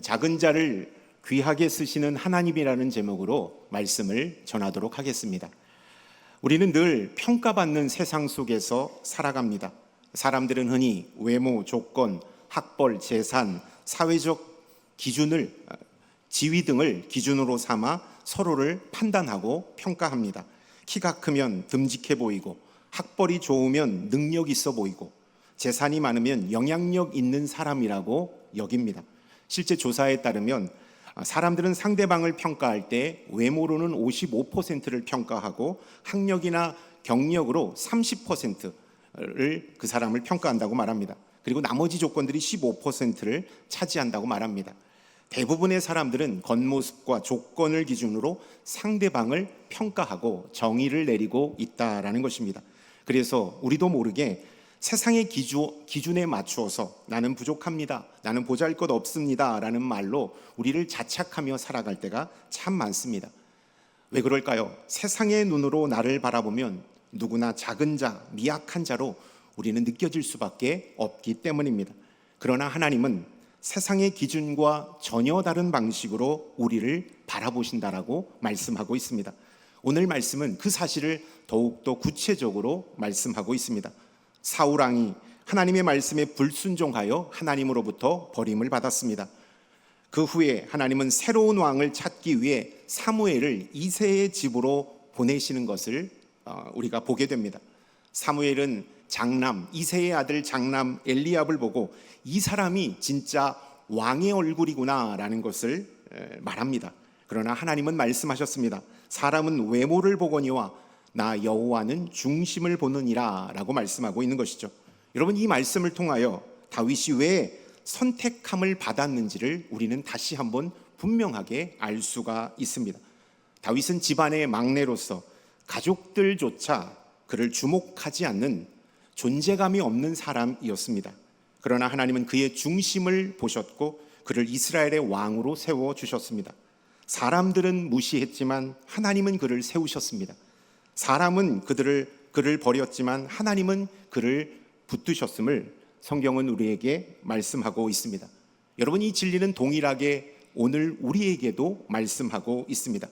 작은 자를 귀하게 쓰시는 하나님이라는 제목으로 말씀을 전하도록 하겠습니다. 우리는 늘 평가받는 세상 속에서 살아갑니다. 사람들은 흔히 외모, 조건, 학벌, 재산, 사회적 기준을, 지위 등을 기준으로 삼아 서로를 판단하고 평가합니다. 키가 크면 듬직해 보이고, 학벌이 좋으면 능력 있어 보이고, 재산이 많으면 영향력 있는 사람이라고 여깁니다. 실제 조사에 따르면 사람들은 상대방을 평가할 때 외모로는 55%를 평가하고 학력이나 경력으로 30%를 그 사람을 평가한다고 말합니다. 그리고 나머지 조건들이 15%를 차지한다고 말합니다. 대부분의 사람들은 겉모습과 조건을 기준으로 상대방을 평가하고 정의를 내리고 있다라는 것입니다. 그래서 우리도 모르게 세상의 기준에 맞추어서 나는 부족합니다, 나는 보잘것 없습니다 라는 말로 우리를 자책하며 살아갈 때가 참 많습니다. 왜 그럴까요? 세상의 눈으로 나를 바라보면 누구나 작은 자, 미약한 자로 우리는 느껴질 수밖에 없기 때문입니다. 그러나 하나님은 세상의 기준과 전혀 다른 방식으로 우리를 바라보신다라고 말씀하고 있습니다. 오늘 말씀은 그 사실을 더욱더 구체적으로 말씀하고 있습니다. 사울 왕이 하나님의 말씀에 불순종하여 하나님으로부터 버림을 받았습니다. 그 후에 하나님은 새로운 왕을 찾기 위해 사무엘을 이새의 집으로 보내시는 것을 우리가 보게 됩니다. 사무엘은 장남 이새의 아들 장남 엘리압을 보고 이 사람이 진짜 왕의 얼굴이구나 라는 것을 말합니다. 그러나 하나님은 말씀하셨습니다. 사람은 외모를 보거니와 나 여호와는 중심을 보느니라 라고 말씀하고 있는 것이죠. 여러분, 이 말씀을 통하여 다윗이 왜 선택함을 받았는지를 우리는 다시 한번 분명하게 알 수가 있습니다. 다윗은 집안의 막내로서 가족들조차 그를 주목하지 않는 존재감이 없는 사람이었습니다. 그러나 하나님은 그의 중심을 보셨고 그를 이스라엘의 왕으로 세워주셨습니다. 사람들은 무시했지만 하나님은 그를 세우셨습니다. 사람은 그를 버렸지만 하나님은 그를 붙드셨음을 성경은 우리에게 말씀하고 있습니다. 여러분, 이 진리는 동일하게 오늘 우리에게도 말씀하고 있습니다.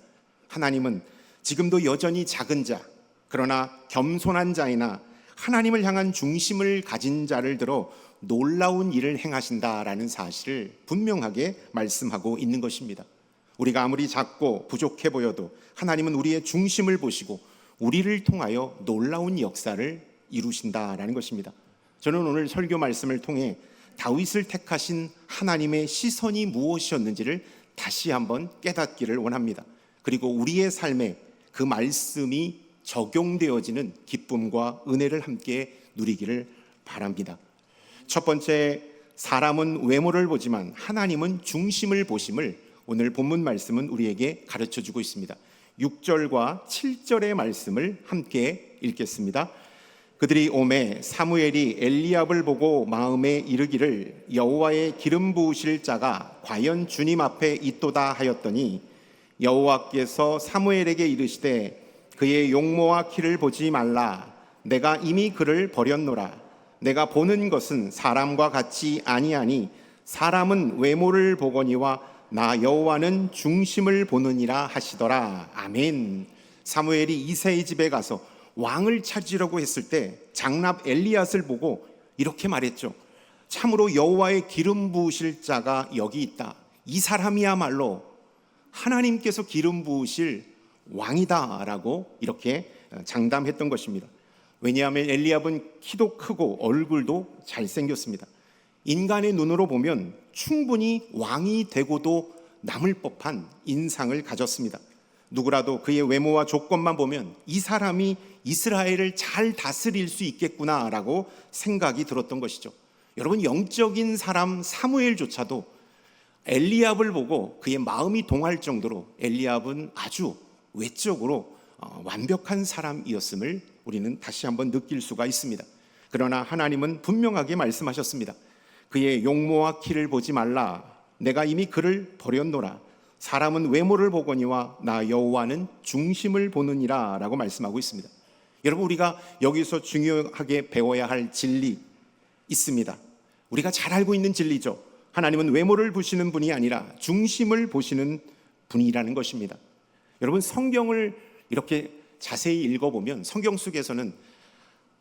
하나님은 지금도 여전히 작은 자, 그러나 겸손한 자이나 하나님을 향한 중심을 가진 자를 들어 놀라운 일을 행하신다라는 사실을 분명하게 말씀하고 있는 것입니다. 우리가 아무리 작고 부족해 보여도 하나님은 우리의 중심을 보시고 우리를 통하여 놀라운 역사를 이루신다라는 것입니다. 저는 오늘 설교 말씀을 통해 다윗을 택하신 하나님의 시선이 무엇이었는지를 다시 한번 깨닫기를 원합니다. 그리고 우리의 삶에 그 말씀이 적용되어지는 기쁨과 은혜를 함께 누리기를 바랍니다. 첫 번째, 사람은 외모를 보지만 하나님은 중심을 보심을 오늘 본문 말씀은 우리에게 가르쳐주고 있습니다. 6절과 7절의 말씀을 함께 읽겠습니다. 그들이 오매 사무엘이 엘리압을 보고 마음에 이르기를 여호와의 기름 부으실 자가 과연 주님 앞에 있도다 하였더니 여호와께서 사무엘에게 이르시되 그의 용모와 키를 보지 말라. 내가 이미 그를 버렸노라. 내가 보는 것은 사람과 같이 아니하니 사람은 외모를 보거니와 나 여호와는 중심을 보느니라 하시더라. 아멘. 사무엘이 이새의 집에 가서 왕을 찾으려고 했을 때 장남 엘리앗을 보고 이렇게 말했죠. 참으로 여호와의 기름 부으실 자가 여기 있다. 이 사람이야말로 하나님께서 기름 부으실 왕이다라고 이렇게 장담했던 것입니다. 왜냐하면 엘리압은 키도 크고 얼굴도 잘생겼습니다. 인간의 눈으로 보면 충분히 왕이 되고도 남을 법한 인상을 가졌습니다. 누구라도 그의 외모와 조건만 보면 이 사람이 이스라엘을 잘 다스릴 수 있겠구나라고 생각이 들었던 것이죠. 여러분, 영적인 사람 사무엘조차도 엘리압을 보고 그의 마음이 동할 정도로 엘리압은 아주 외적으로 완벽한 사람이었음을 우리는 다시 한번 느낄 수가 있습니다. 그러나 하나님은 분명하게 말씀하셨습니다. 그의 용모와 키를 보지 말라. 내가 이미 그를 버렸노라. 사람은 외모를 보거니와 나 여호와는 중심을 보느니라 라고 말씀하고 있습니다. 여러분, 우리가 여기서 중요하게 배워야 할 진리 있습니다. 우리가 잘 알고 있는 진리죠. 하나님은 외모를 보시는 분이 아니라 중심을 보시는 분이라는 것입니다. 여러분, 성경을 이렇게 자세히 읽어보면 성경 속에서는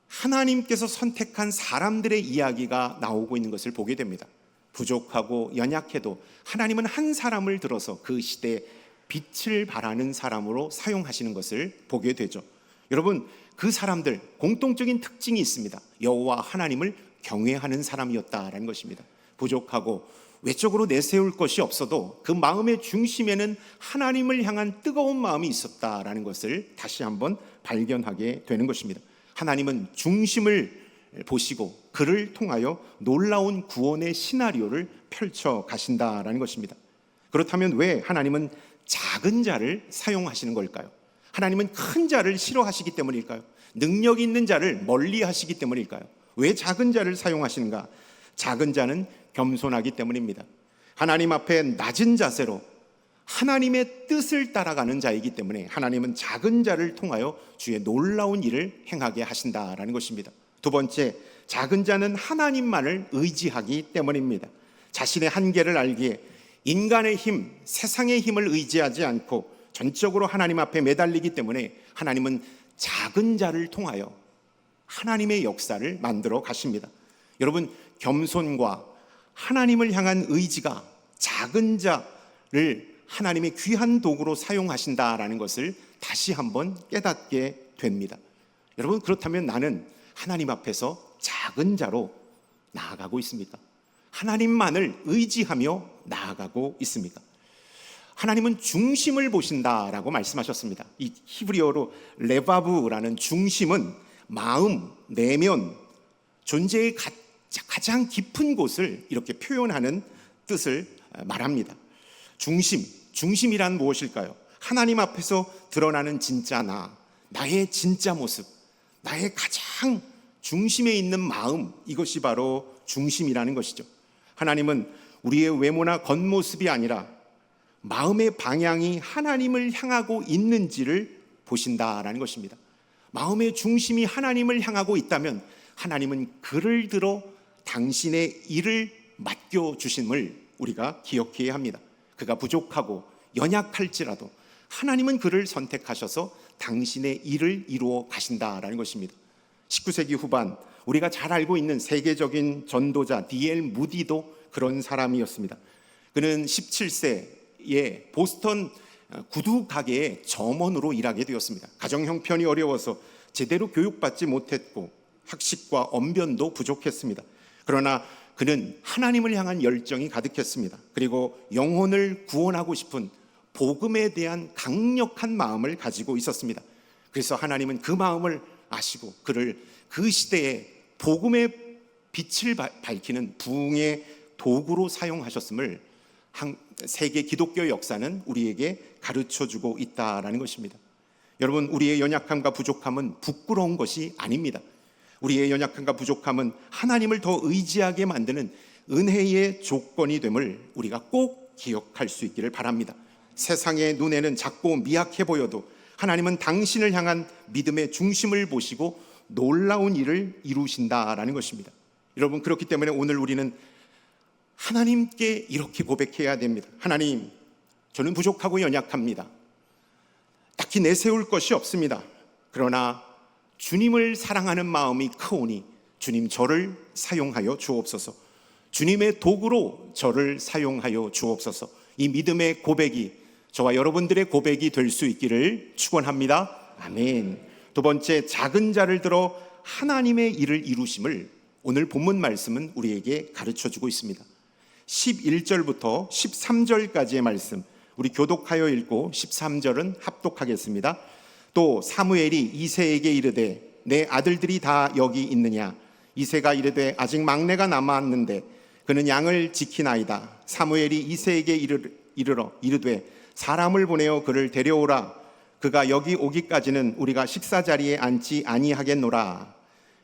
하나님께서 선택한 사람들의 이야기가 나오고 있는 것을 보게 됩니다. 부족하고 연약해도 하나님은 한 사람을 들어서 그 시대에 빛을 발하는 사람으로 사용하시는 것을 보게 되죠. 여러분, 그 사람들 공통적인 특징이 있습니다. 여호와 하나님을 경외하는 사람이었다라는 것입니다. 부족하고 외적으로 내세울 것이 없어도 그 마음의 중심에는 하나님을 향한 뜨거운 마음이 있었다라는 것을 다시 한번 발견하게 되는 것입니다. 하나님은 중심을 보시고 그를 통하여 놀라운 구원의 시나리오를 펼쳐 가신다라는 것입니다. 그렇다면 왜 하나님은 작은 자를 사용하시는 걸까요? 하나님은 큰 자를 싫어하시기 때문일까요? 능력 있는 자를 멀리 하시기 때문일까요? 왜 작은 자를 사용하시는가? 작은 자는 겸손하기 때문입니다. 하나님 앞에 낮은 자세로 하나님의 뜻을 따라가는 자이기 때문에 하나님은 작은 자를 통하여 주의 놀라운 일을 행하게 하신다라는 것입니다. 두 번째, 작은 자는 하나님만을 의지하기 때문입니다. 자신의 한계를 알기에 인간의 힘, 세상의 힘을 의지하지 않고 전적으로 하나님 앞에 매달리기 때문에 하나님은 작은 자를 통하여 하나님의 역사를 만들어 가십니다. 여러분, 겸손과 하나님을 향한 의지가 작은 자를 하나님의 귀한 도구로 사용하신다라는 것을 다시 한번 깨닫게 됩니다. 여러분, 그렇다면 나는 하나님 앞에서 작은 자로 나아가고 있습니까? 하나님만을 의지하며 나아가고 있습니까? 하나님은 중심을 보신다라고 말씀하셨습니다. 이 히브리어로 레바브라는 중심은 마음, 내면, 존재의 가장 깊은 곳을 이렇게 표현하는 뜻을 말합니다. 중심이란 무엇일까요? 하나님 앞에서 드러나는 진짜 나의 진짜 모습, 나의 가장 중심에 있는 마음, 이것이 바로 중심이라는 것이죠. 하나님은 우리의 외모나 겉모습이 아니라 마음의 방향이 하나님을 향하고 있는지를 보신다라는 것입니다. 마음의 중심이 하나님을 향하고 있다면 하나님은 그를 들어 당신의 일을 맡겨주심을 우리가 기억해야 합니다. 그가 부족하고 연약할지라도 하나님은 그를 선택하셔서 당신의 일을 이루어 가신다라는 것입니다. 19세기 후반 우리가 잘 알고 있는 세계적인 전도자 D.L. 무디도 그런 사람이었습니다. 그는 17세에 보스턴 구두 가게의 점원으로 일하게 되었습니다. 가정 형편이 어려워서 제대로 교육받지 못했고 학식과 언변도 부족했습니다. 그러나 그는 하나님을 향한 열정이 가득했습니다. 그리고 영혼을 구원하고 싶은 복음에 대한 강력한 마음을 가지고 있었습니다. 그래서 하나님은 그 마음을 아시고 그를 그 시대에 복음의 빛을 밝히는 부흥의 도구로 사용하셨음을 세계 기독교 역사는 우리에게 가르쳐주고 있다라는 것입니다. 여러분, 우리의 연약함과 부족함은 부끄러운 것이 아닙니다. 우리의 연약함과 부족함은 하나님을 더 의지하게 만드는 은혜의 조건이 됨을 우리가 꼭 기억할 수 있기를 바랍니다. 세상의 눈에는 작고 미약해 보여도 하나님은 당신을 향한 믿음의 중심을 보시고 놀라운 일을 이루신다라는 것입니다. 여러분, 그렇기 때문에 오늘 우리는 하나님께 이렇게 고백해야 됩니다. 하나님, 저는 부족하고 연약합니다. 딱히 내세울 것이 없습니다. 그러나 주님을 사랑하는 마음이 크오니 주님 저를 사용하여 주옵소서. 주님의 도구로 저를 사용하여 주옵소서. 이 믿음의 고백이 저와 여러분들의 고백이 될 수 있기를 축원합니다. 아멘. 두 번째, 작은 자를 들어 하나님의 일을 이루심을 오늘 본문 말씀은 우리에게 가르쳐주고 있습니다. 11절부터 13절까지의 말씀, 우리 교독하여 읽고 13절은 합독하겠습니다. 또 사무엘이 이새에게 이르되 내 아들들이 다 여기 있느냐? 이새가 이르되 아직 막내가 남았는데 그는 양을 지키나이다. 사무엘이 이새에게 이르러 이르되 사람을 보내어 그를 데려오라. 그가 여기 오기까지는 우리가 식사 자리에 앉지 아니하겠노라.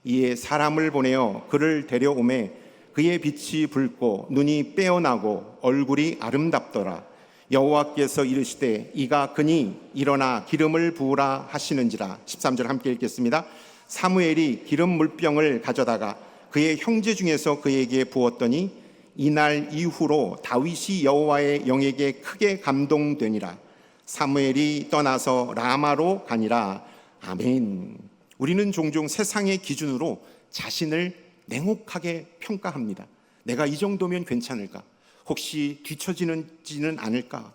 이에 사람을 보내어 그를 데려오매 그의 빛이 붉고 눈이 빼어나고 얼굴이 아름답더라. 여호와께서 이르시되 이가 그니 일어나 기름을 부으라 하시는지라. 13절 함께 읽겠습니다. 사무엘이 기름 물병을 가져다가 그의 형제 중에서 그에게 부었더니 이날 이후로 다윗이 여호와의 영에게 크게 감동되니라. 사무엘이 떠나서 라마로 가니라. 아멘. 우리는 종종 세상의 기준으로 자신을 냉혹하게 평가합니다. 내가 이 정도면 괜찮을까? 혹시 뒤처지지는 않을까?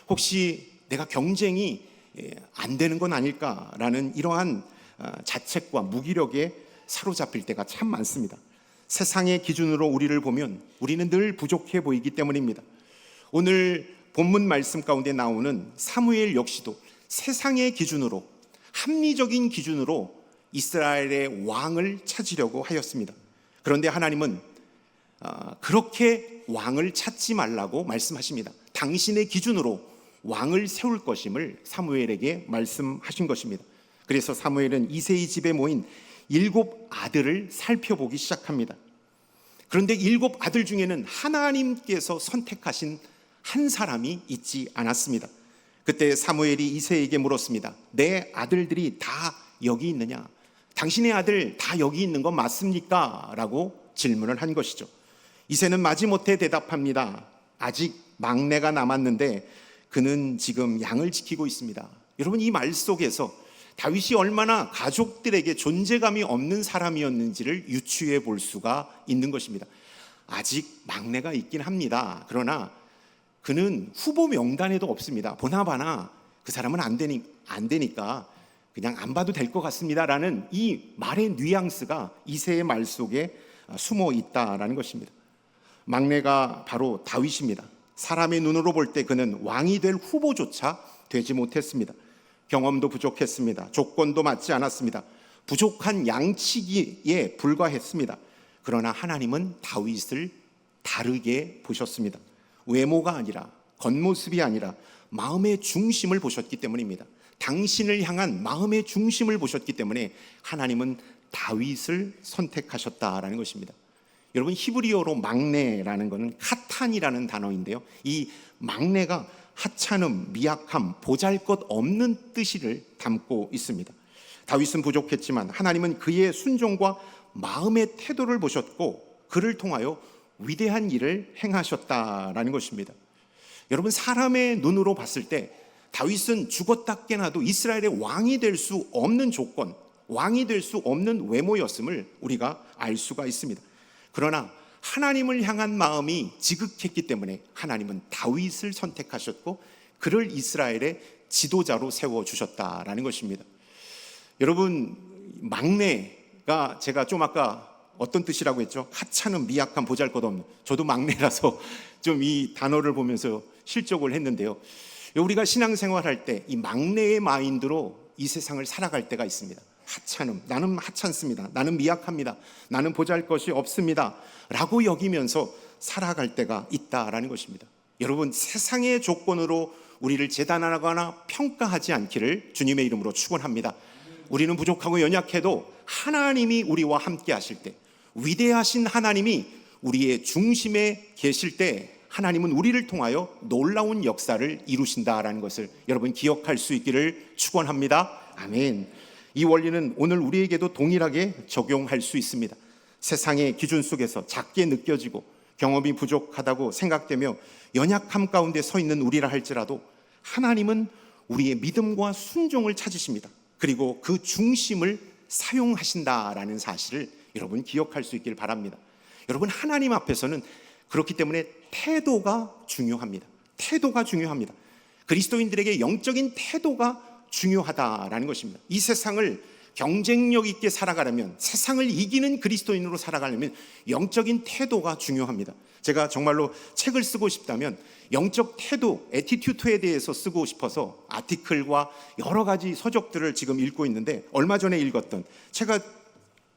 혹시 내가 경쟁이 안 되는 건 아닐까라는 이러한 자책과 무기력에 사로잡힐 때가 참 많습니다. 세상의 기준으로 우리를 보면 우리는 늘 부족해 보이기 때문입니다. 오늘 본문 말씀 가운데 나오는 사무엘 역시도 세상의 기준으로, 합리적인 기준으로 이스라엘의 왕을 찾으려고 하였습니다. 그런데 하나님은 그렇게 왕을 찾지 말라고 말씀하십니다. 당신의 기준으로 왕을 세울 것임을 사무엘에게 말씀하신 것입니다. 그래서 사무엘은 이새의 집에 모인 7 아들을 살펴보기 시작합니다. 그런데 7 아들 중에는 하나님께서 선택하신 한 사람이 있지 않았습니다. 그때 사무엘이 이새에게 물었습니다. 내 아들들이 다 여기 있느냐? 당신의 아들 다 여기 있는 건 맞습니까? 라고 질문을 한 것이죠. 이새는 마지못해 대답합니다. 아직 막내가 남았는데 그는 지금 양을 지키고 있습니다. 여러분, 이 말 속에서 다윗이 얼마나 가족들에게 존재감이 없는 사람이었는지를 유추해 볼 수가 있는 것입니다. 아직 막내가 있긴 합니다. 그러나 그는 후보 명단에도 없습니다. 보나마나 그 사람은 안 되니까 그냥 안 봐도 될 것 같습니다라는 이 말의 뉘앙스가 이새의 말 속에 숨어 있다라는 것입니다. 막내가 바로 다윗입니다. 사람의 눈으로 볼 때 그는 왕이 될 후보조차 되지 못했습니다. 경험도 부족했습니다. 조건도 맞지 않았습니다. 부족한 양치기에 불과했습니다. 그러나 하나님은 다윗을 다르게 보셨습니다. 외모가 아니라, 겉모습이 아니라 마음의 중심을 보셨기 때문입니다. 당신을 향한 마음의 중심을 보셨기 때문에 하나님은 다윗을 선택하셨다라는 것입니다. 여러분, 히브리어로 막내라는 것은 카탄이라는 단어인데요, 이 막내가 하찮음, 미약함, 보잘것없는 뜻을 담고 있습니다. 다윗은 부족했지만 하나님은 그의 순종과 마음의 태도를 보셨고 그를 통하여 위대한 일을 행하셨다라는 것입니다. 여러분, 사람의 눈으로 봤을 때 다윗은 죽었다 깨나도 이스라엘의 왕이 될 수 없는 조건, 왕이 될 수 없는 외모였음을 우리가 알 수가 있습니다. 그러나 하나님을 향한 마음이 지극했기 때문에 하나님은 다윗을 선택하셨고 그를 이스라엘의 지도자로 세워주셨다라는 것입니다. 여러분, 막내가 제가 좀 아까 어떤 뜻이라고 했죠? 하찮은, 미약한, 보잘것없는. 저도 막내라서 좀 이 단어를 보면서 실족을 했는데요. 우리가 신앙생활할 때 이 막내의 마인드로 이 세상을 살아갈 때가 있습니다. 하찮음, 나는 하찮습니다. 나는 미약합니다. 나는 보잘것이 없습니다. 라고 여기면서 살아갈 때가 있다라는 것입니다. 여러분, 세상의 조건으로 우리를 재단하거나 평가하지 않기를 주님의 이름으로 축원합니다. 우리는 부족하고 연약해도 하나님이 우리와 함께 하실 때, 위대하신 하나님이 우리의 중심에 계실 때 하나님은 우리를 통하여 놀라운 역사를 이루신다라는 것을 여러분 기억할 수 있기를 축원합니다. 아멘. 이 원리는 오늘 우리에게도 동일하게 적용할 수 있습니다. 세상의 기준 속에서 작게 느껴지고 경험이 부족하다고 생각되며 연약함 가운데 서 있는 우리라 할지라도 하나님은 우리의 믿음과 순종을 찾으십니다. 그리고 그 중심을 사용하신다라는 사실을 여러분 기억할 수 있기를 바랍니다. 여러분, 하나님 앞에서는 그렇기 때문에 태도가 중요합니다. 태도가 중요합니다. 그리스도인들에게 영적인 태도가 중요하다라는 것입니다. 이 세상을 경쟁력 있게 살아가려면, 세상을 이기는 그리스도인으로 살아가려면 영적인 태도가 중요합니다. 제가 정말로 책을 쓰고 싶다면 영적 태도, 애티튜드에 대해서 쓰고 싶어서 아티클과 여러 가지 서적들을 지금 읽고 있는데, 얼마 전에 읽었던,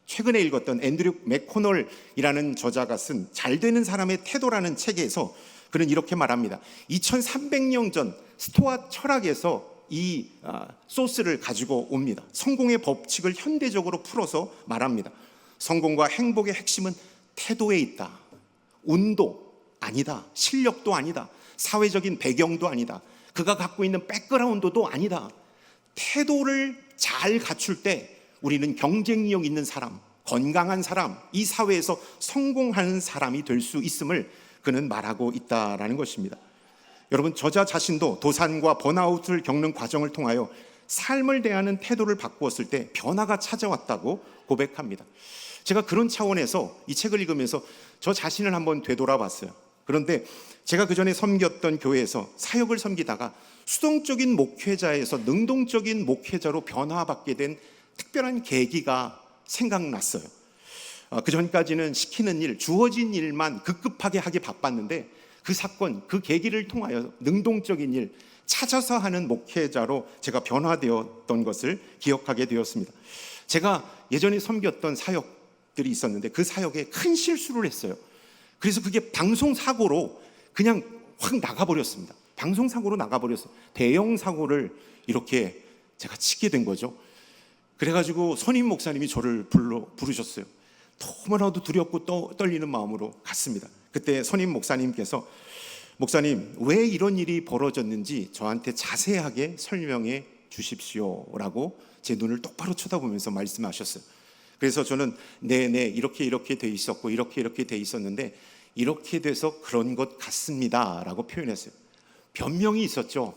최근에 읽었던 앤드류 맥코널이라는 저자가 쓴 잘 되는 사람의 태도라는 책에서 그는 이렇게 말합니다. 2300년 전 스토아 철학에서 이 소스를 가지고 옵니다. 성공의 법칙을 현대적으로 풀어서 말합니다. 성공과 행복의 핵심은 태도에 있다. 운도 아니다. 실력도 아니다. 사회적인 배경도 아니다. 그가 갖고 있는 백그라운드도 아니다. 태도를 잘 갖출 때 우리는 경쟁력 있는 사람, 건강한 사람, 이 사회에서 성공하는 사람이 될 수 있음을 그는 말하고 있다라는 것입니다. 여러분, 저자 자신도 도산과 번아웃을 겪는 과정을 통하여 삶을 대하는 태도를 바꾸었을 때 변화가 찾아왔다고 고백합니다. 제가 그런 차원에서 이 책을 읽으면서 저 자신을 한번 되돌아봤어요. 그런데 제가 그 전에 섬겼던 교회에서 사역을 섬기다가 수동적인 목회자에서 능동적인 목회자로 변화받게 된 특별한 계기가 생각났어요. 그 전까지는 시키는 일, 주어진 일만 급급하게 하기 바빴는데 그 사건, 그 계기를 통하여 능동적인 일, 찾아서 하는 목회자로 제가 변화되었던 것을 기억하게 되었습니다. 제가 예전에 섬겼던 사역들이 있었는데 그 사역에 큰 실수를 했어요. 그래서 그게 방송사고로 그냥 확 나가버렸습니다. 방송사고로 나가버렸어요. 대형 사고를 이렇게 제가 치게 된 거죠. 그래가지고 선임 목사님이 저를 부르셨어요. 너무나도 두렵고 떨리는 마음으로 갔습니다. 그때 선임 목사님께서 목사님, 왜 이런 일이 벌어졌는지 저한테 자세하게 설명해 주십시오라고 제 눈을 똑바로 쳐다보면서 말씀하셨어요. 그래서 저는 네네 이렇게 돼 있었고 이렇게 돼 있었는데 이렇게 돼서 그런 것 같습니다라고 표현했어요. 변명이 있었죠.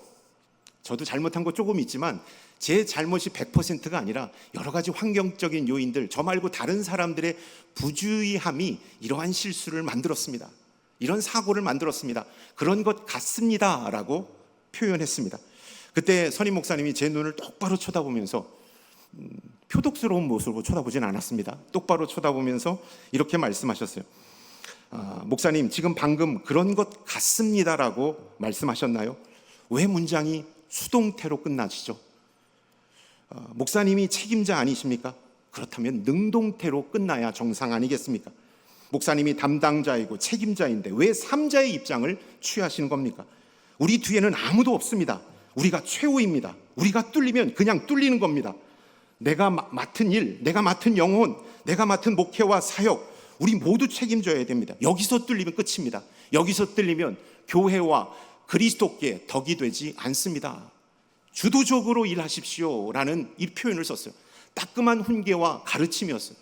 저도 잘못한 거 조금 있지만 제 잘못이 100%가 아니라 여러 가지 환경적인 요인들, 저 말고 다른 사람들의 부주의함이 이러한 실수를 만들었습니다. 이런 사고를 만들었습니다. 그런 것 같습니다라고 표현했습니다. 그때 선임 목사님이 제 눈을 똑바로 쳐다보면서 표독스러운 모습으로 쳐다보진 않았습니다. 똑바로 쳐다보면서 이렇게 말씀하셨어요. 목사님, 지금 방금 그런 것 같습니다라고 말씀하셨나요? 왜 문장이 수동태로 끝나시죠? 목사님이 책임자 아니십니까? 그렇다면 능동태로 끝나야 정상 아니겠습니까? 목사님이 담당자이고 책임자인데 왜 3자의 입장을 취하시는 겁니까? 우리 뒤에는 아무도 없습니다. 우리가 최후입니다. 우리가 뚫리면 그냥 뚫리는 겁니다. 내가 맡은 일, 내가 맡은 영혼, 내가 맡은 목회와 사역, 우리 모두 책임져야 됩니다. 여기서 뚫리면 끝입니다. 여기서 뚫리면 교회와 그리스도께 덕이 되지 않습니다. 주도적으로 일하십시오라는 이 표현을 썼어요. 따끔한 훈계와 가르침이었어요.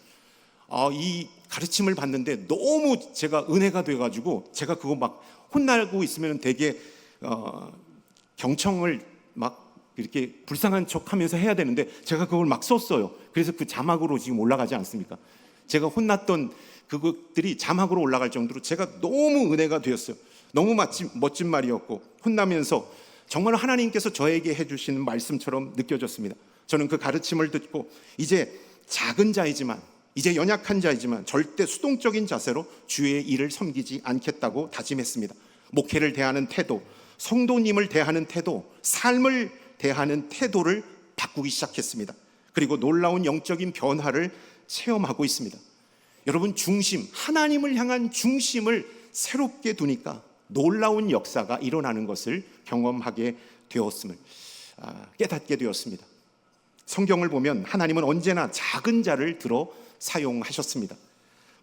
이 가르침을 받는데 너무 제가 은혜가 돼가지고 제가 그거 막 혼나고 있으면 되게 경청을 막 이렇게 불쌍한 척하면서 해야 되는데 제가 그걸 막 썼어요. 그래서 그 자막으로 지금 올라가지 않습니까? 제가 혼났던 그것들이 자막으로 올라갈 정도로 제가 너무 은혜가 되었어요. 너무 멋진 말이었고 혼나면서 정말 하나님께서 저에게 해주시는 말씀처럼 느껴졌습니다. 저는 그 가르침을 듣고 이제 작은 자이지만, 이제 연약한 자이지만 절대 수동적인 자세로 주의 일을 섬기지 않겠다고 다짐했습니다. 목회를 대하는 태도, 성도님을 대하는 태도, 삶을 대하는 태도를 바꾸기 시작했습니다. 그리고 놀라운 영적인 변화를 체험하고 있습니다. 여러분, 중심, 하나님을 향한 중심을 새롭게 두니까 놀라운 역사가 일어나는 것을 경험하게 되었음을 깨닫게 되었습니다. 성경을 보면 하나님은 언제나 작은 자를 들어 사용하셨습니다.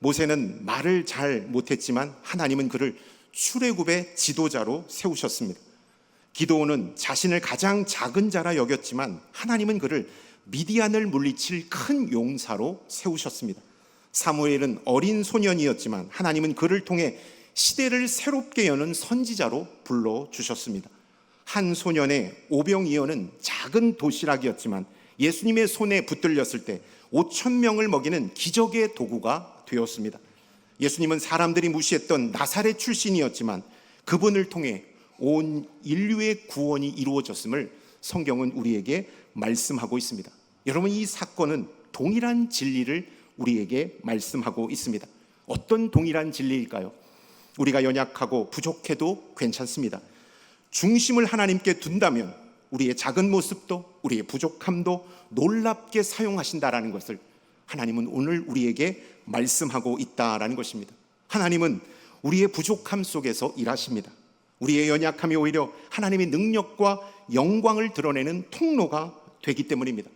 모세는 말을 잘 못했지만 하나님은 그를 출애굽의 지도자로 세우셨습니다. 기드온은 자신을 가장 작은 자라 여겼지만 하나님은 그를 미디안을 물리칠 큰 용사로 세우셨습니다. 사무엘은 어린 소년이었지만 하나님은 그를 통해 시대를 새롭게 여는 선지자로 불러주셨습니다. 한 소년의 오병이어는 작은 도시락이었지만 예수님의 손에 붙들렸을 때 5,000명을 먹이는 기적의 도구가 되었습니다. 예수님은 사람들이 무시했던 나사렛 출신이었지만 그분을 통해 온 인류의 구원이 이루어졌음을 성경은 우리에게 말씀하고 있습니다. 여러분, 이 사건은 동일한 진리를 우리에게 말씀하고 있습니다. 어떤 동일한 진리일까요? 우리가 연약하고 부족해도 괜찮습니다. 중심을 하나님께 둔다면 우리의 작은 모습도 우리의 부족함도 놀랍게 사용하신다라는 것을 하나님은 오늘 우리에게 말씀하고 있다라는 것입니다. 하나님은 우리의 부족함 속에서 일하십니다. 우리의 연약함이 오히려 하나님의 능력과 영광을 드러내는 통로가 되기 때문입니다.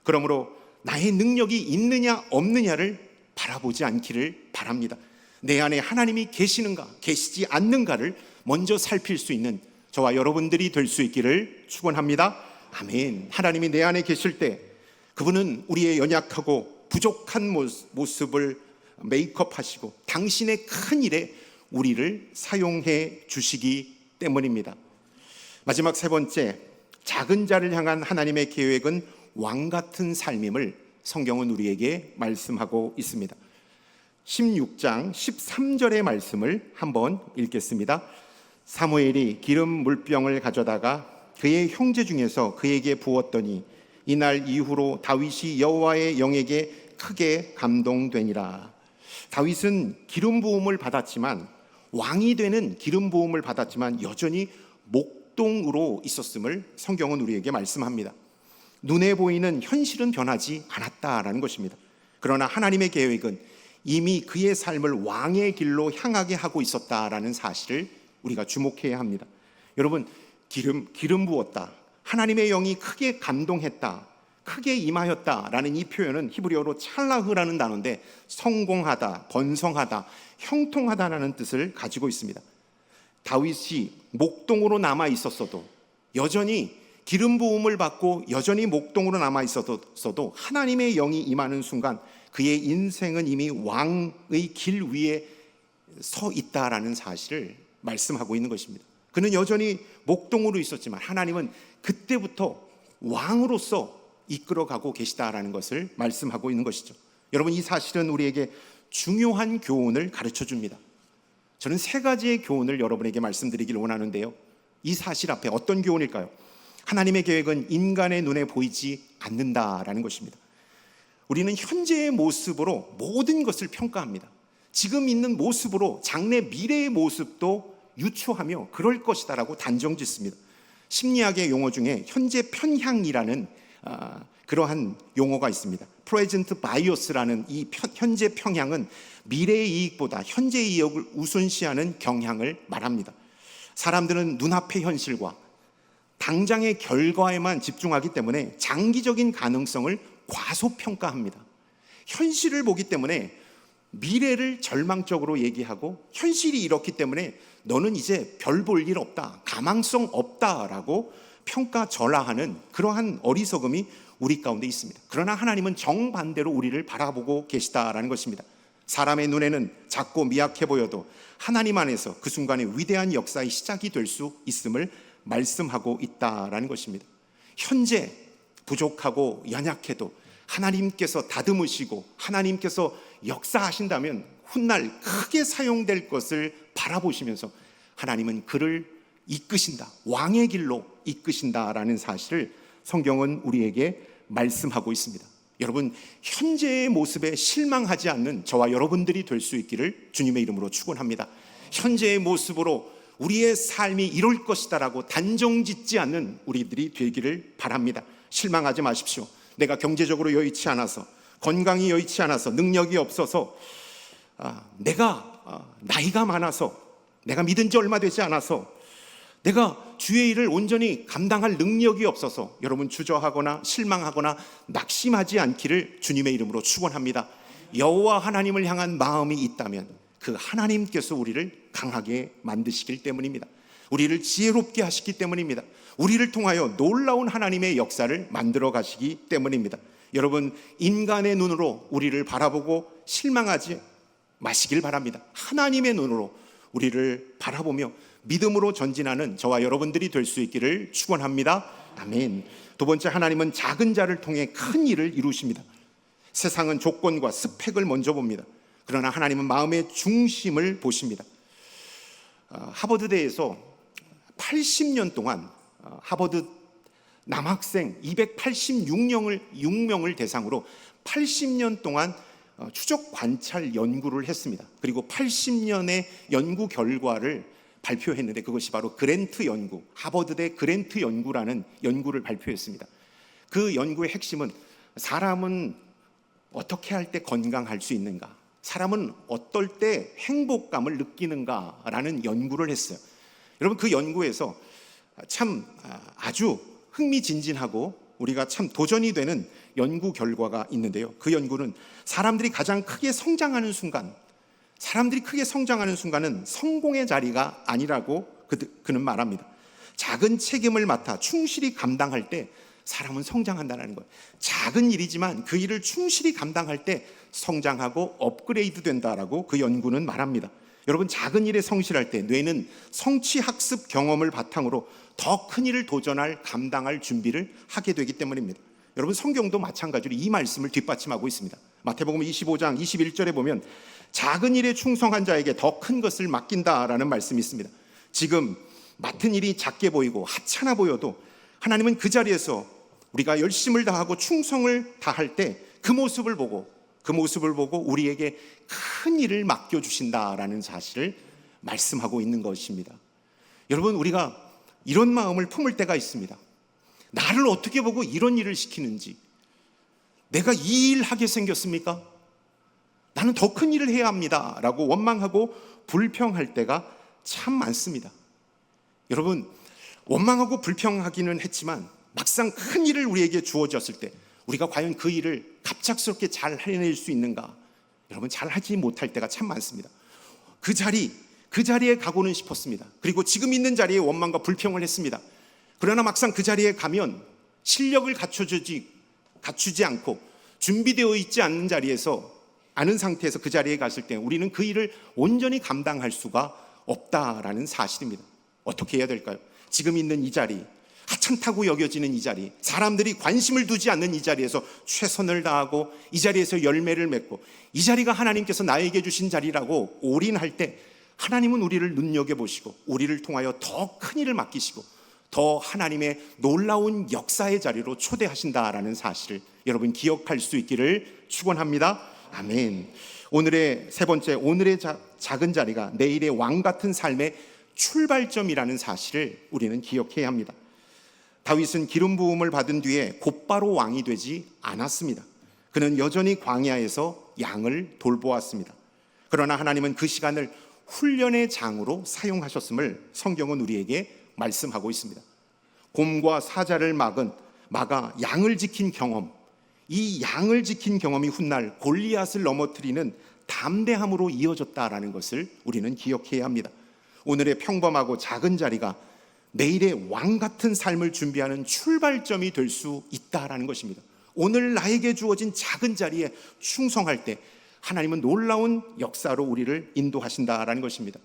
그러므로 나의 능력이 있느냐 없느냐를 바라보지 않기를 바랍니다. 내 안에 하나님이 계시는가 계시지 않는가를 먼저 살필 수 있는 저와 여러분들이 될 수 있기를 축원합니다. 아멘. 하나님이 내 안에 계실 때 그분은 우리의 연약하고 부족한 모습을 메이크업하시고 당신의 큰 일에 우리를 사용해 주시기 때문입니다. 마지막 세 번째, 작은 자를 향한 하나님의 계획은 왕 같은 삶임을 성경은 우리에게 말씀하고 있습니다. 16장 13절의 말씀을 한번 읽겠습니다. 사무엘이 기름 물병을 가져다가 그의 형제 중에서 그에게 부었더니 이날 이후로 다윗이 여호와의 영에게 크게 감동되니라. 다윗은 기름 부음을 받았지만, 왕이 되는 기름 부음을 받았지만 여전히 목동으로 있었음을 성경은 우리에게 말씀합니다. 눈에 보이는 현실은 변하지 않았다라는 것입니다. 그러나 하나님의 계획은 이미 그의 삶을 왕의 길로 향하게 하고 있었다라는 사실을 우리가 주목해야 합니다. 여러분, 기름 부었다, 하나님의 영이 크게 감동했다, 크게 임하였다라는 이 표현은 히브리어로 찰라흐라는 단어인데 성공하다, 번성하다, 형통하다라는 뜻을 가지고 있습니다. 다윗이 목동으로 남아 있었어도, 여전히 기름 부음을 받고 여전히 목동으로 남아 있었어도 하나님의 영이 임하는 순간 그의 인생은 이미 왕의 길 위에 서 있다라는 사실을 말씀하고 있는 것입니다. 그는 여전히 목동으로 있었지만 하나님은 그때부터 왕으로서 이끌어가고 계시다라는 것을 말씀하고 있는 것이죠. 여러분, 이 사실은 우리에게 중요한 교훈을 가르쳐 줍니다. 저는 세 가지의 교훈을 여러분에게 말씀드리길 원하는데요, 이 사실 앞에 어떤 교훈일까요? 하나님의 계획은 인간의 눈에 보이지 않는다라는 것입니다. 우리는 현재의 모습으로 모든 것을 평가합니다. 지금 있는 모습으로 장래 미래의 모습도 유추하며 그럴 것이다라고 단정짓습니다. 심리학의 용어 중에 현재 편향이라는 그러한 용어가 있습니다. present bias라는 이 현재 평향은 미래의 이익보다 현재의 이익을 우선시하는 경향을 말합니다. 사람들은 눈앞의 현실과 당장의 결과에만 집중하기 때문에 장기적인 가능성을 과소평가합니다. 현실을 보기 때문에 미래를 절망적으로 얘기하고, 현실이 이렇기 때문에 너는 이제 별 볼 일 없다, 가망성 없다라고 평가절하하는 그러한 어리석음이 우리 가운데 있습니다. 그러나 하나님은 정반대로 우리를 바라보고 계시다라는 것입니다. 사람의 눈에는 작고 미약해 보여도 하나님 안에서 그 순간에 위대한 역사의 시작이 될 수 있음을 말씀하고 있다라는 것입니다. 현재 부족하고 연약해도 하나님께서 다듬으시고 하나님께서 역사하신다면 훗날 크게 사용될 것을 바라보시면서 하나님은 그를 이끄신다, 왕의 길로 이끄신다라는 사실을 성경은 우리에게 말씀하고 있습니다. 여러분, 현재의 모습에 실망하지 않는 저와 여러분들이 될 수 있기를 주님의 이름으로 축원합니다. 현재의 모습으로 우리의 삶이 이럴 것이다라고 단정짓지 않는 우리들이 되기를 바랍니다. 실망하지 마십시오. 내가 경제적으로 여의치 않아서, 건강이 여의치 않아서, 능력이 없어서, 내가 나이가 많아서, 내가 믿은 지 얼마 되지 않아서, 내가 주의 일을 온전히 감당할 능력이 없어서 여러분 주저하거나 실망하거나 낙심하지 않기를 주님의 이름으로 축원합니다. 여호와 하나님을 향한 마음이 있다면 그 하나님께서 우리를 강하게 만드시길 때문입니다. 우리를 지혜롭게 하시기 때문입니다. 우리를 통하여 놀라운 하나님의 역사를 만들어 가시기 때문입니다. 여러분, 인간의 눈으로 우리를 바라보고 실망하지 마시길 바랍니다. 하나님의 눈으로 우리를 바라보며 믿음으로 전진하는 저와 여러분들이 될 수 있기를 축원합니다. 아멘. 두 번째, 하나님은 작은 자를 통해 큰 일을 이루십니다. 세상은 조건과 스펙을 먼저 봅니다. 그러나 하나님은 마음의 중심을 보십니다. 하버드대에서 80년 동안 하버드 남학생 286명을 대상으로 80년 동안 추적 관찰 연구를 했습니다. 그리고 80년의 연구 결과를 발표했는데 그것이 바로 그랜트 연구, 하버드대 그랜트 연구라는 연구를 발표했습니다. 그 연구의 핵심은 사람은 어떻게 할 때 건강할 수 있는가, 사람은 어떨 때 행복감을 느끼는가라는 연구를 했어요. 여러분, 그 연구에서 참 아주 흥미진진하고 우리가 참 도전이 되는 연구 결과가 있는데요, 그 연구는 사람들이 가장 크게 성장하는 순간, 사람들이 크게 성장하는 순간은 성공의 자리가 아니라고 그는 말합니다. 작은 책임을 맡아 충실히 감당할 때 사람은 성장한다는 거예요. 작은 일이지만 그 일을 충실히 감당할 때 성장하고 업그레이드 된다라고 그 연구는 말합니다. 여러분, 작은 일에 성실할 때 뇌는 성취학습 경험을 바탕으로 더 큰 일을 도전할, 감당할 준비를 하게 되기 때문입니다. 여러분, 성경도 마찬가지로 이 말씀을 뒷받침하고 있습니다. 마태복음 25장 21절에 보면 작은 일에 충성한 자에게 더 큰 것을 맡긴다라는 말씀이 있습니다. 지금 맡은 일이 작게 보이고 하찮아 보여도 하나님은 그 자리에서 우리가 열심을 다하고 충성을 다할 때 그 모습을 보고 우리에게 큰 일을 맡겨주신다라는 사실을 말씀하고 있는 것입니다. 여러분, 우리가 이런 마음을 품을 때가 있습니다. 나를 어떻게 보고 이런 일을 시키는지, 내가 이 일 하게 생겼습니까? 나는 더 큰 일을 해야 합니다 라고 원망하고 불평할 때가 참 많습니다. 여러분, 원망하고 불평하기는 했지만 막상 큰 일을 우리에게 주어졌을 때 우리가 과연 그 일을 갑작스럽게 잘 해낼 수 있는가? 여러분, 잘 하지 못할 때가 참 많습니다. 그 자리에 가고는 싶었습니다. 그리고 지금 있는 자리에 원망과 불평을 했습니다. 그러나 막상 그 자리에 가면 실력을 갖추지 않고 준비되어 있지 않는 상태에서 그 자리에 갔을 때 우리는 그 일을 온전히 감당할 수가 없다라는 사실입니다. 어떻게 해야 될까요? 지금 있는 이 자리, 하찮다고 여겨지는 이 자리, 사람들이 관심을 두지 않는 이 자리에서 최선을 다하고 이 자리에서 열매를 맺고 이 자리가 하나님께서 나에게 주신 자리라고 올인할 때 하나님은 우리를 눈여겨보시고 우리를 통하여 더 큰 일을 맡기시고 더 하나님의 놀라운 역사의 자리로 초대하신다라는 사실을 여러분 기억할 수 있기를 축원합니다. 아멘. 오늘의 세 번째, 오늘의 작은 자리가 내일의 왕 같은 삶의 출발점이라는 사실을 우리는 기억해야 합니다. 다윗은 기름 부음을 받은 뒤에 곧바로 왕이 되지 않았습니다. 그는 여전히 광야에서 양을 돌보았습니다. 그러나 하나님은 그 시간을 훈련의 장으로 사용하셨음을 성경은 우리에게 말씀하고 있습니다. 곰과 사자를 막아 양을 지킨 경험, 이 양을 지킨 경험이 훗날 골리앗을 넘어뜨리는 담대함으로 이어졌다라는 것을 우리는 기억해야 합니다. 오늘의 평범하고 작은 자리가 내일의 왕 같은 삶을 준비하는 출발점이 될 수 있다라는 것입니다. 오늘 나에게 주어진 작은 자리에 충성할 때 하나님은 놀라운 역사로 우리를 인도하신다라는 것입니다.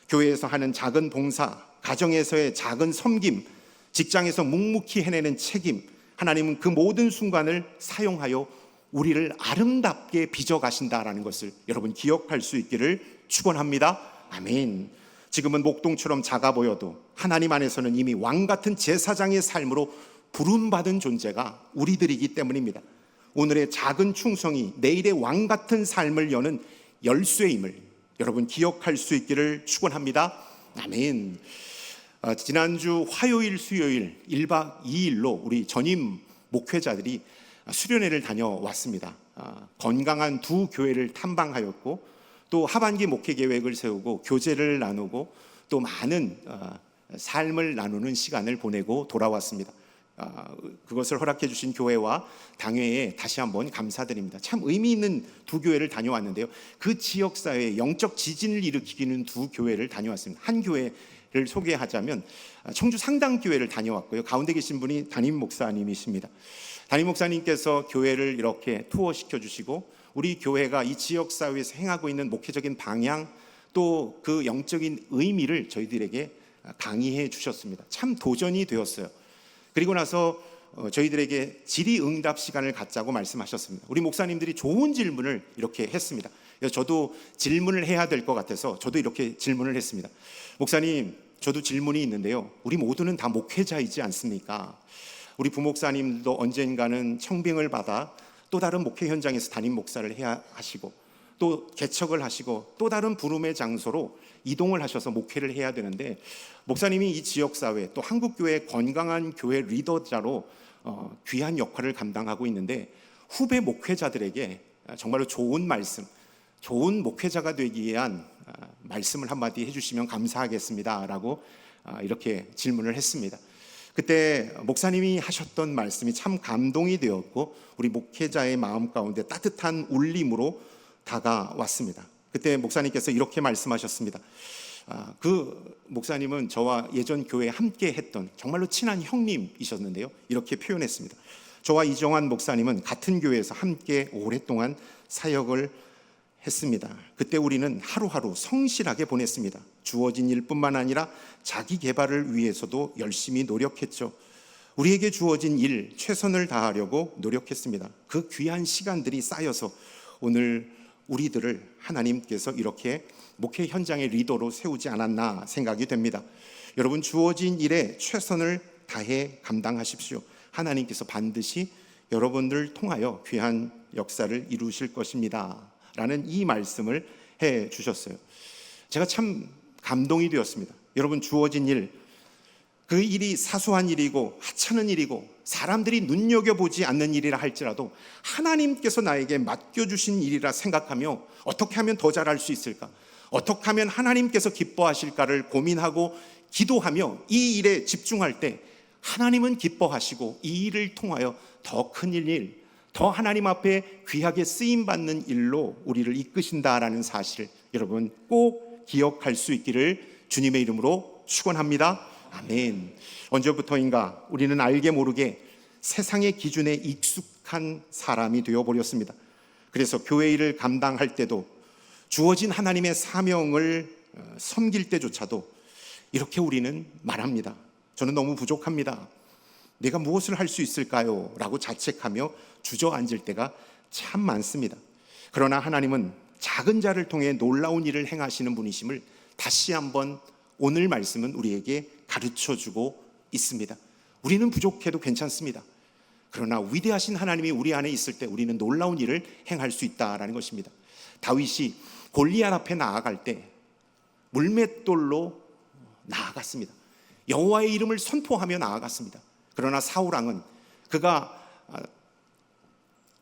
교회에서 하는 작은 봉사, 가정에서의 작은 섬김, 직장에서 묵묵히 해내는 책임, 하나님은 그 모든 순간을 사용하여 우리를 아름답게 빚어가신다라는 것을 여러분 기억할 수 있기를 축원합니다. 아멘. 지금은 목동처럼 작아 보여도 하나님 안에서는 이미 왕같은 제사장의 삶으로 부름받은 존재가 우리들이기 때문입니다. 오늘의 작은 충성이 내일의 왕같은 삶을 여는 열쇠임을 여러분 기억할 수 있기를 축원합니다. 아멘. 지난주 화요일, 수요일 1박 2일로 우리 전임 목회자들이 수련회를 다녀왔습니다. 건강한 두 교회를 탐방하였고 또 하반기 목회 계획을 세우고 교제를 나누고 또 많은 삶을 나누는 시간을 보내고 돌아왔습니다. 그것을 허락해 주신 교회와 당회에 다시 한번 감사드립니다. 참 의미 있는 두 교회를 다녀왔는데요. 그 지역사회에 영적 지진을 일으키는 두 교회를 다녀왔습니다. 한 교회를 소개하자면 청주 상당교회를 다녀왔고요. 가운데 계신 분이 담임 목사님이십니다. 담임 목사님께서 교회를 이렇게 투어시켜 주시고 우리 교회가 이 지역사회에서 행하고 있는 목회적인 방향 또 그 영적인 의미를 저희들에게 강의해 주셨습니다. 참 도전이 되었어요. 그리고 나서 저희들에게 질의응답 시간을 갖자고 말씀하셨습니다. 우리 목사님들이 좋은 질문을 이렇게 했습니다. 그래서 저도 질문을 해야 될 것 같아서 저도 이렇게 질문을 했습니다. 목사님, 저도 질문이 있는데요. 우리 모두는 다 목회자이지 않습니까? 우리 부목사님도 언젠가는 청빙을 받아 또 다른 목회 현장에서 담임 목사를 해야 하시고 또 개척을 하시고 또 다른 부름의 장소로 이동을 하셔서 목회를 해야 되는데 목사님이 이 지역사회 또 한국교회의 건강한 교회 리더자로 귀한 역할을 감당하고 있는데 후배 목회자들에게 정말로 좋은 말씀, 좋은 목회자가 되기 위한 말씀을 한마디 해주시면 감사하겠습니다 라고 이렇게 질문을 했습니다. 그때 목사님이 하셨던 말씀이 참 감동이 되었고 우리 목회자의 마음 가운데 따뜻한 울림으로 다가왔습니다. 그때 목사님께서 이렇게 말씀하셨습니다. 그 목사님은 저와 예전 교회에 함께 했던 정말로 친한 형님이셨는데요. 이렇게 표현했습니다. 저와 이정환 목사님은 같은 교회에서 함께 오랫동안 사역을 했습니다. 그때 우리는 하루하루 성실하게 보냈습니다. 주어진 일뿐만 아니라 자기 개발을 위해서도 열심히 노력했죠. 우리에게 주어진 일 최선을 다하려고 노력했습니다. 그 귀한 시간들이 쌓여서 오늘 우리들을 하나님께서 이렇게 목회 현장의 리더로 세우지 않았나 생각이 됩니다. 여러분, 주어진 일에 최선을 다해 감당하십시오. 하나님께서 반드시 여러분들을 통하여 귀한 역사를 이루실 것입니다 라는 이 말씀을 해 주셨어요. 제가 참 감동이 되었습니다. 여러분, 주어진 일, 그 일이 사소한 일이고 하찮은 일이고 사람들이 눈여겨보지 않는 일이라 할지라도 하나님께서 나에게 맡겨주신 일이라 생각하며 어떻게 하면 더 잘할 수 있을까, 어떻게 하면 하나님께서 기뻐하실까를 고민하고 기도하며 이 일에 집중할 때 하나님은 기뻐하시고 이 일을 통하여 더 큰 일, 더 하나님 앞에 귀하게 쓰임받는 일로 우리를 이끄신다라는 사실, 여러분 꼭 기억할 수 있기를 주님의 이름으로 축원합니다. 아멘. 언제부터인가 우리는 알게 모르게 세상의 기준에 익숙한 사람이 되어버렸습니다. 그래서 교회 일을 감당할 때도 주어진 하나님의 사명을 섬길 때조차도 이렇게 우리는 말합니다. 저는 너무 부족합니다. 내가 무엇을 할 수 있을까요? 라고 자책하며 주저앉을 때가 참 많습니다. 그러나 하나님은 작은 자를 통해 놀라운 일을 행하시는 분이심을 다시 한번 오늘 말씀은 우리에게 가르쳐주고 있습니다. 우리는 부족해도 괜찮습니다. 그러나 위대하신 하나님이 우리 안에 있을 때 우리는 놀라운 일을 행할 수 있다라는 것입니다. 다윗이 골리앗 앞에 나아갈 때 물맷돌로 나아갔습니다. 여호와의 이름을 선포하며 나아갔습니다. 그러나 사울왕은 그가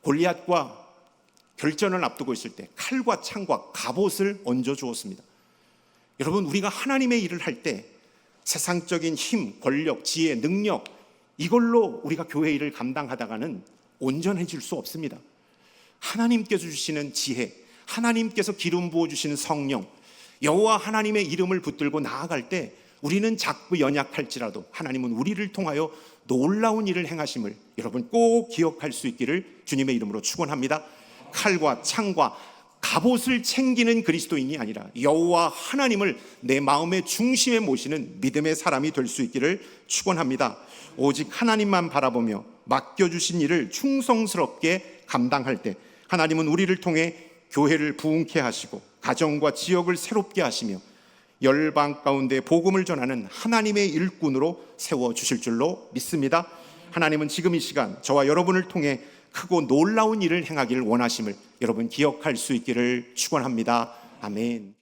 골리앗과 결전을 앞두고 있을 때 칼과 창과 갑옷을 얹어 주었습니다. 여러분, 우리가 하나님의 일을 할 때 세상적인 힘, 권력, 지혜, 능력, 이걸로 우리가 교회 일을 감당하다가는 온전해질 수 없습니다. 하나님께서 주시는 지혜, 하나님께서 기름 부어주시는 성령, 여호와 하나님의 이름을 붙들고 나아갈 때 우리는 작고 연약할지라도 하나님은 우리를 통하여 놀라운 일을 행하심을 여러분 꼭 기억할 수 있기를 주님의 이름으로 축원합니다. 칼과 창과 갑옷을 챙기는 그리스도인이 아니라 여호와 하나님을 내 마음의 중심에 모시는 믿음의 사람이 될 수 있기를 축원합니다. 오직 하나님만 바라보며 맡겨주신 일을 충성스럽게 감당할 때 하나님은 우리를 통해 교회를 부흥케 하시고 가정과 지역을 새롭게 하시며 열방 가운데 복음을 전하는 하나님의 일꾼으로 세워주실 줄로 믿습니다. 하나님은 지금 이 시간 저와 여러분을 통해 크고 놀라운 일을 행하기를 원하심을 여러분 기억할 수 있기를 축원합니다. 아멘.